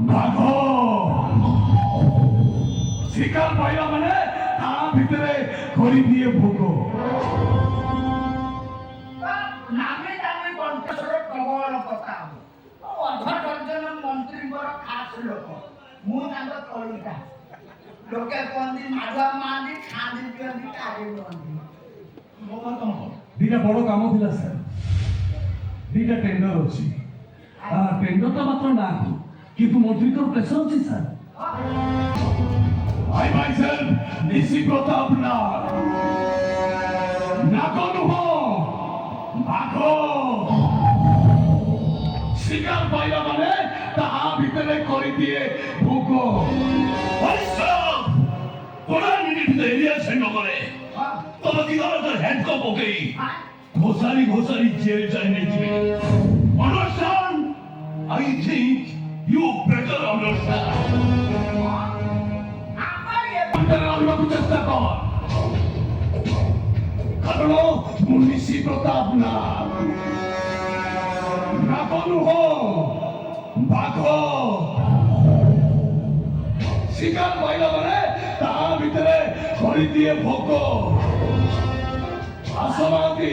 ভাগো শিকার পাইলা মানে তা ভিতরে খড়ি দিয়ে ভোগো। নামে দামে কণ্ঠস্বর প্রবল কথা অধ মন্ত্রীଙ୍କର ଖାସ ଲୋକ ମୁଁ ତାଙ୍କ ତଳୁଟା ଲୋକେ କୁହନ୍ତି ମାଧୁଆ ମହାନ୍ତି ଖାଆନ୍ତି ପିଅନ୍ତି କାଳି ହୁଅନ୍ତି। ଦିଟା ବଡ କାମ ଥିଲା ସାର୍, ଦିଟା ଟେଣ୍ଡର ଅଛି। ଟେଣ୍ଡରଟା ମାତ୍ର ନା କିନ୍ତୁ ମନ୍ତ୍ରୀଙ୍କର ପ୍ରେସର ଅଛି ସାର୍। I myself নিশি প্রতাপ নাগ নহ ভাগো শিকার পাইলা মানে তাহা ভিতরে করে দিয়ে ভোগো। তোরা মিনিট এরিয়া সেন্ড করে তোরা কি ধরনের হ্যান্ডকাপ ওকে ঘোষারি ঘোষারি জেল চাই নেই দিবে। Understand? I think you better understand. আনবাকু চেষ্টা কর, কারণ মুনিশি প্রতাপ নাগনুহ ভাগো শিকার পাইলা মানে তার ভিতরে খড়ি দিয়ে ভোগ। আসমাতি